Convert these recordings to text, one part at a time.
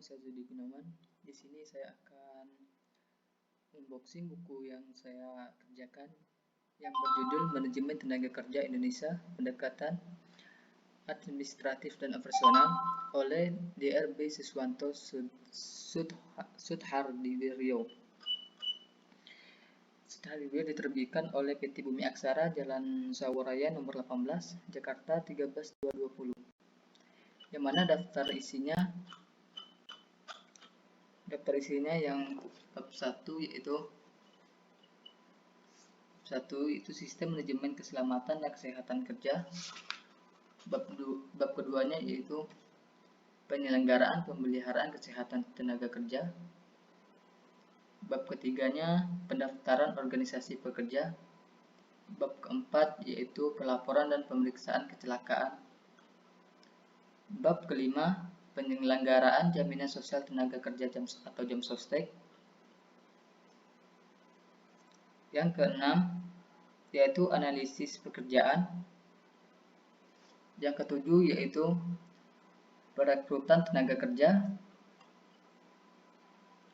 Syazudi Gunawan. Di sini saya akan unboxing buku yang saya kerjakan yang berjudul Manajemen Tenaga Kerja Indonesia, Pendekatan Administratif dan Operasional oleh Dr. B. Siswanto Sudhardiwiryo. Sudhardiwiryo diterbitkan oleh PT Bumi Aksara, Jalan Sawaraya nomor 18, Jakarta 13220. Yang mana daftar isinya yang bab 1 yaitu sistem manajemen keselamatan dan kesehatan kerja. Bab keduanya yaitu penyelenggaraan pemeliharaan kesehatan tenaga kerja. Bab ketiganya pendaftaran organisasi pekerja. Bab keempat yaitu pelaporan dan pemeriksaan kecelakaan. Bab kelima penyelenggaraan jaminan sosial tenaga kerja atau Jamsostek. Yang keenam yaitu analisis pekerjaan. Yang ketujuh yaitu perekrutan tenaga kerja.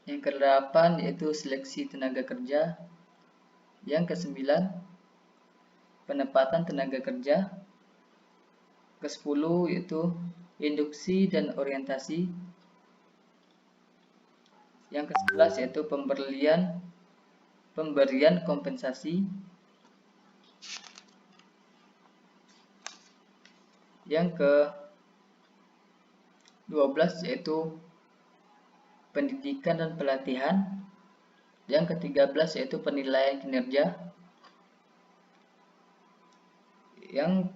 Yang kedelapan yaitu seleksi tenaga kerja. Yang kesembilan penempatan tenaga kerja. Ke-10 yaitu induksi dan orientasi. Yang ke-11 yaitu pemberian kompensasi. Yang ke-12 yaitu pendidikan dan pelatihan. Yang ke-13 yaitu penilaian kinerja. Yang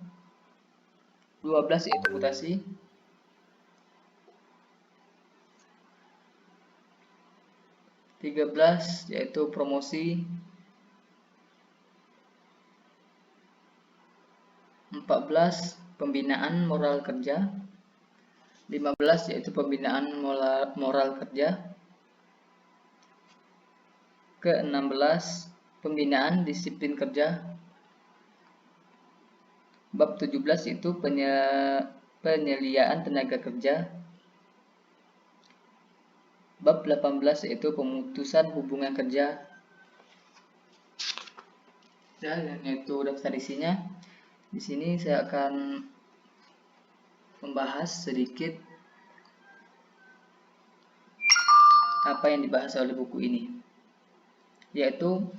12 yaitu mutasi. Yang 13 yaitu promosi. 14 pembinaan moral kerja. 15 yaitu pembinaan moral kerja. Ke-16 pembinaan disiplin kerja. Bab 17 yaitu penyeliaan tenaga kerja. Bab 18 yaitu pemutusan hubungan kerja. Dan itu daftar isinya. Di sini saya akan membahas sedikit apa yang dibahas oleh buku ini, yaitu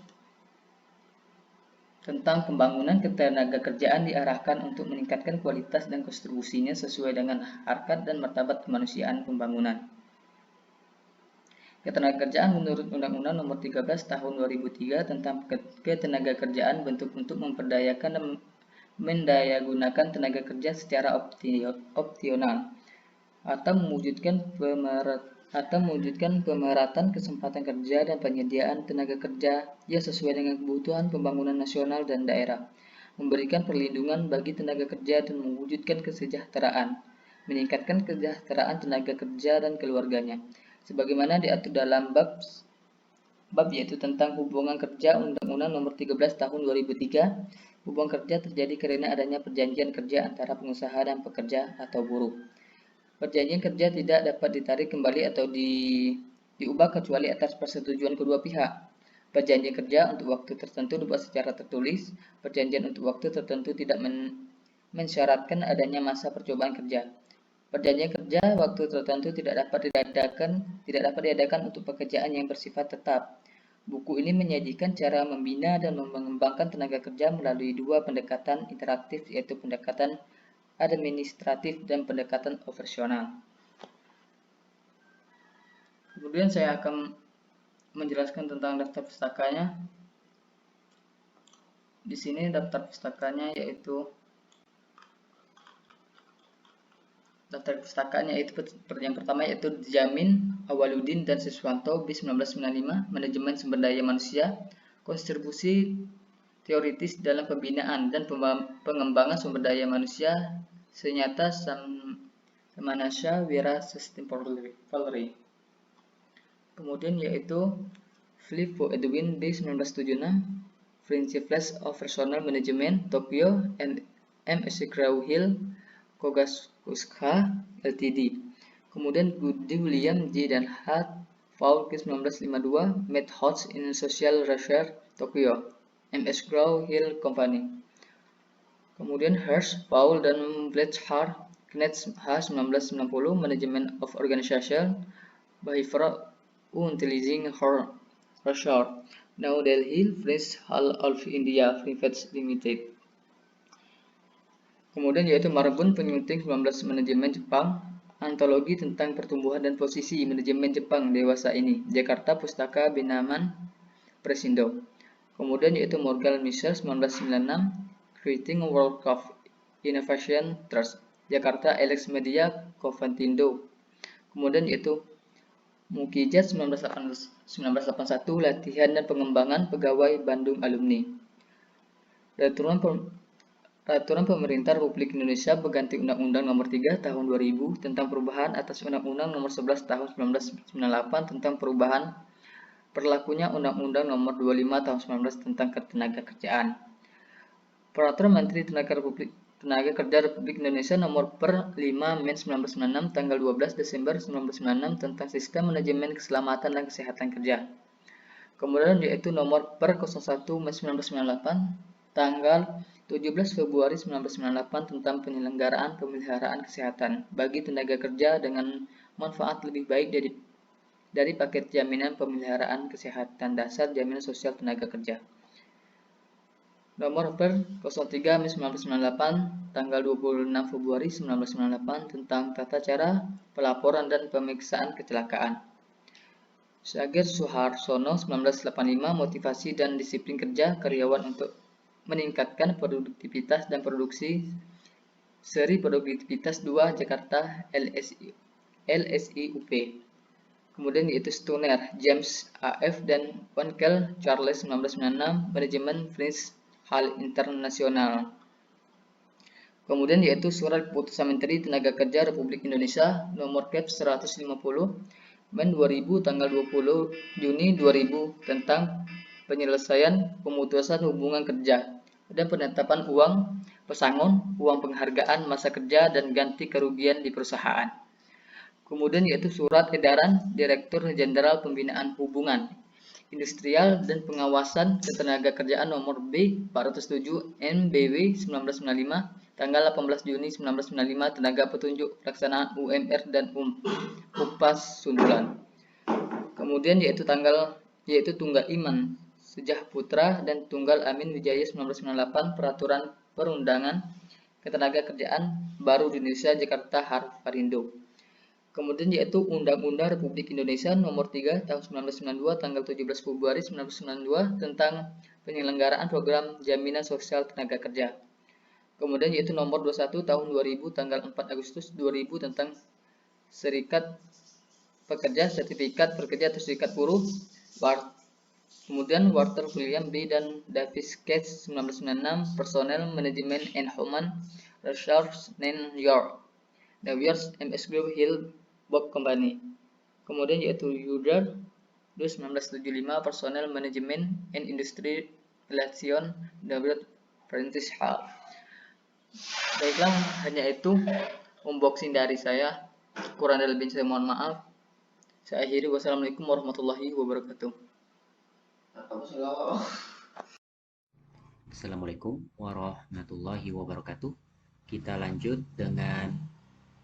tentang pembangunan ketenagakerjaan diarahkan untuk meningkatkan kualitas dan kontribusinya sesuai dengan harkat dan martabat kemanusiaan pembangunan. Ketenagakerjaan menurut Undang-Undang Nomor 13 Tahun 2003 tentang Ketenagakerjaan bentuk-bentuk memperdayakan dan mendayagunakan tenaga kerja secara optimal atau mewujudkan pemeratan kesempatan kerja dan penyediaan tenaga kerja yang sesuai dengan kebutuhan pembangunan nasional dan daerah, memberikan perlindungan bagi tenaga kerja dan mewujudkan kesejahteraan, meningkatkan kesejahteraan tenaga kerja dan keluarganya, sebagaimana diatur dalam bab yaitu tentang hubungan kerja Undang-Undang Nomor 13 Tahun 2003. Hubungan kerja terjadi karena adanya perjanjian kerja antara pengusaha dan pekerja atau buruh. Perjanjian kerja tidak dapat ditarik kembali atau diubah kecuali atas persetujuan kedua pihak. Perjanjian kerja untuk waktu tertentu dibuat secara tertulis. Perjanjian untuk waktu tertentu tidak mensyaratkan adanya masa percobaan kerja. Perjanjian kerja waktu tertentu tidak dapat diadakan untuk pekerjaan yang bersifat tetap. Buku ini menyajikan cara membina dan mengembangkan tenaga kerja melalui dua pendekatan interaktif, yaitu pendekatan administratif dan pendekatan operasional. Kemudian saya akan menjelaskan tentang daftar pustakanya. Di sini daftar pustakanya yaitu yang pertama yaitu Jamin Awaludin dan Siswanto B 1995 Manajemen Sumber Daya Manusia, kontribusi teoritis dalam pembinaan dan pengembangan sumber daya manusia Senyata Samanasya Wira Sistem Polri. Kemudian yaitu Filippo Edwin B 1976 Principles of Personal Management Tokyo and M. Grau Hill Kogakushka Ltd. Kemudian Goody William J. dan H. Paul ke 1952, Methods in Social Research, Tokyo, McGraw Hill Company. Kemudian Hirsch, Paul, dan Blanchard, Knetz H. 1990, Management of Organization, Behavioral Intelligence Research, New Delhi, French Hall of India Private Limited. Kemudian yaitu Marbun, Penyunting 19 Manajemen Jepang, Antologi tentang Pertumbuhan dan Posisi Manajemen Jepang Dewasa ini, Jakarta, Pustaka Binaman Presindo. Kemudian yaitu Morgan Mitchell 1996, Creating World of Innovation Trust, Jakarta, Alex Media Coventindo. Kemudian yaitu Mukijat 1981, Latihan dan Pengembangan Pegawai Bandung Alumni. Peraturan Pemerintah Republik Indonesia berganti Undang-Undang Nomor 3 Tahun 2000 tentang perubahan atas Undang-Undang Nomor 11 Tahun 1998 tentang perubahan berlakunya Undang-Undang Nomor 25 Tahun 19 tentang Ketenagakerjaan. Peraturan Menteri Tenaga Kerja Republik Indonesia Nomor per 5 Mei 1996 tanggal 12 Desember 1996 tentang Sistem Manajemen Keselamatan dan Kesehatan Kerja. Kemudian yaitu Nomor per 01 Mei 1998 tanggal 17 Februari 1998 tentang penyelenggaraan pemeliharaan kesehatan bagi tenaga kerja dengan manfaat lebih baik dari paket jaminan pemeliharaan kesehatan dasar jaminan sosial tenaga kerja. Nomor per 03 Mei 1998 tanggal 26 Februari 1998 tentang tata cara pelaporan dan pemeriksaan kecelakaan. Sagir Suharsono 1985 Motivasi dan Disiplin Kerja Karyawan untuk meningkatkan produktivitas dan produksi seri produktivitas 2 Jakarta LSIUP. Kemudian yaitu Stoner, James A.F. dan Wankel Charles 1996 Manajemen French Hall Internasional. Kemudian yaitu Surat Keputusan Menteri Tenaga Kerja Republik Indonesia Nomor Cap 150 Men 2000 tanggal 20 Juni 2000 tentang penyelesaian pemutusan hubungan kerja dan penetapan uang pesangon, uang penghargaan masa kerja dan ganti kerugian di perusahaan. Kemudian yaitu Surat Edaran Direktur Jenderal Pembinaan Hubungan Industrial dan Pengawasan Ketenagakerjaan Nomor B 407 NBW 1995 tanggal 18 Juni 1995 Tenaga Petunjuk Pelaksanaan UMR dan Upas Sundulan. Kemudian yaitu Tunggal Iman Sejah Putra dan Tunggal Amin Wijaya 1998 Peraturan Perundangan Ketenagakerjaan Baru di Indonesia Jakarta Harparindo. Kemudian yaitu Undang-Undang Republik Indonesia Nomor 3 Tahun 1992 tanggal 17 Februari 1992 tentang penyelenggaraan program jaminan sosial tenaga kerja. Kemudian yaitu Nomor 21 Tahun 2000 tanggal 4 Agustus 2000 tentang Serikat Pekerja, Sertifikat Pekerja atau Serikat Buruh. Kemudian Walter William B. dan Davis Gates 1996 Personal Management and Human Resources New York McGraw Hill Company. Kemudian yaitu Udar 1975 Personal Management and Industry Relation Prentice Hall. Baiklah, hanya itu unboxing dari saya. Kurang dan lebih saya mohon maaf. Saya akhiri. Wassalamualaikum warahmatullahi wabarakatuh. Assalamualaikum warahmatullahi wabarakatuh. Kita lanjut dengan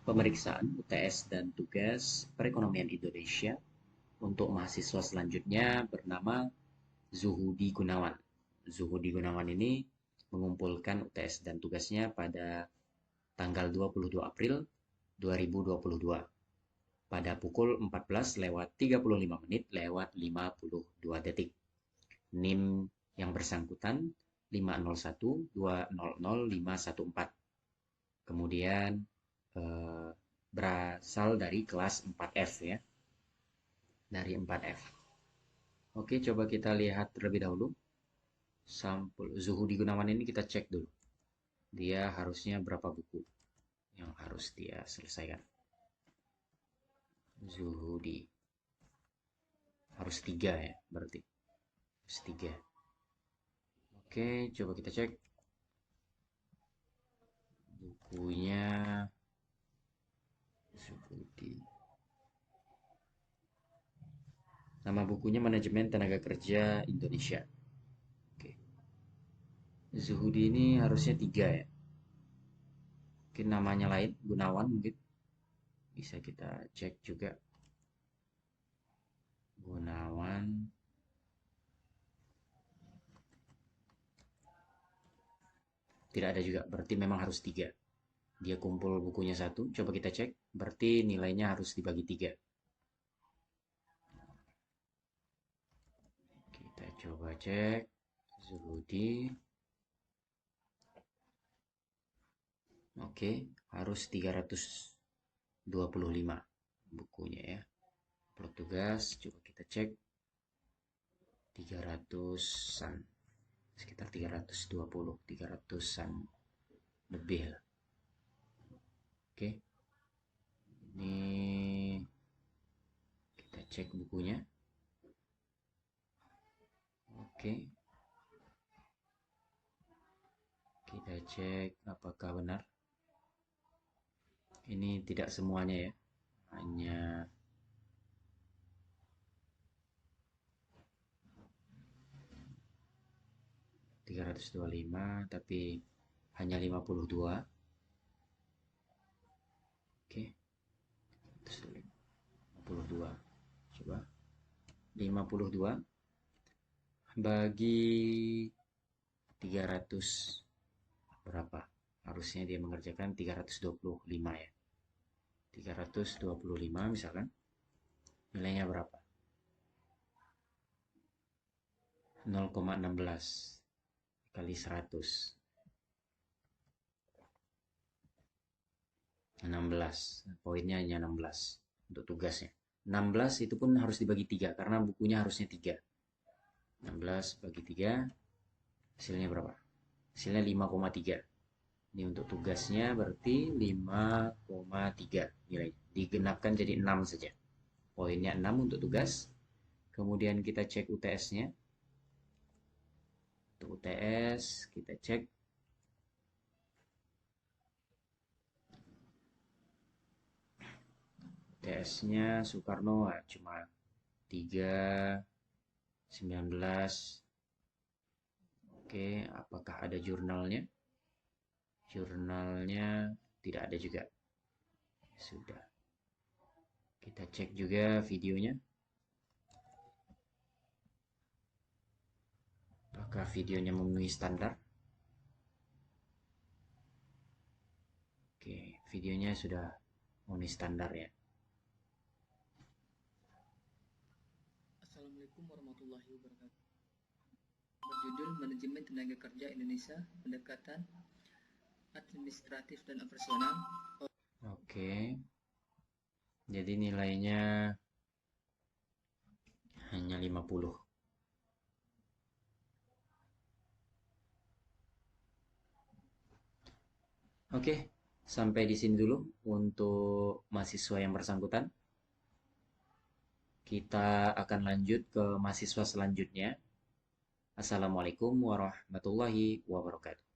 pemeriksaan UTS dan tugas perekonomian Indonesia untuk mahasiswa selanjutnya bernama Zuhudi Gunawan. Zuhudi Gunawan ini mengumpulkan UTS dan tugasnya pada tanggal 22 April 2022 pada pukul 14:35:52. NIM yang bersangkutan 501200514. Kemudian berasal dari kelas 4F ya. Dari 4F. Oke, coba kita lihat terlebih dahulu. Sampul Zuhudi Gunawan ini kita cek dulu. Dia harusnya berapa buku yang harus dia selesaikan. Zuhudi. Harus 3 ya, berarti. Harus 3. Oke, coba kita cek. Bukunya Zuhudi. Nama bukunya Manajemen Tenaga Kerja Indonesia. Oke. Zuhudi ini harusnya 3 ya. Mungkin namanya lain, Gunawan mungkin. Bisa kita cek juga. Gunawan. Tidak ada juga, berarti memang harus 3. Dia kumpul bukunya 1, coba kita cek. Berarti nilainya harus dibagi 3. Kita coba cek. Zuhudi. Oke, harus 325 bukunya ya. Tugas, coba kita cek. 300-an. Sekitar 320, 300-an lebih lah. Oke. Ini kita cek bukunya. Oke. Kita cek apakah benar. Ini tidak semuanya ya. Hanya ...325, tapi hanya 52. Oke. 52. Coba. 52 bagi 300 berapa? Harusnya dia mengerjakan 325 ya. 325 misalkan. Nilainya berapa? 0,16 kali 100. 16. Poinnya hanya 16 untuk tugasnya. 16 itu pun harus dibagi 3 karena bukunya harusnya 3. 16 bagi 3 hasilnya berapa? Hasilnya 5,3. Ini untuk tugasnya berarti 5,3 nilai. Digenapkan jadi 6 saja. Poinnya 6 untuk tugas. Kemudian kita cek UTS-nya. Untuk UTS kita cek. UTS-nya Soekarno cuma 3,19. Oke, apakah ada jurnalnya? Jurnalnya tidak ada juga. Sudah. Kita cek juga videonya. Apakah videonya memenuhi standar? Oke, videonya sudah memenuhi standar ya. Assalamualaikum warahmatullahi wabarakatuh. Berjudul Manajemen Tenaga Kerja Indonesia, Pendekatan Administratif dan Operasional. Oke. Jadi nilainya hanya 50. Oke, sampai di sini dulu untuk mahasiswa yang bersangkutan. Kita akan lanjut ke mahasiswa selanjutnya. Assalamualaikum warahmatullahi wabarakatuh.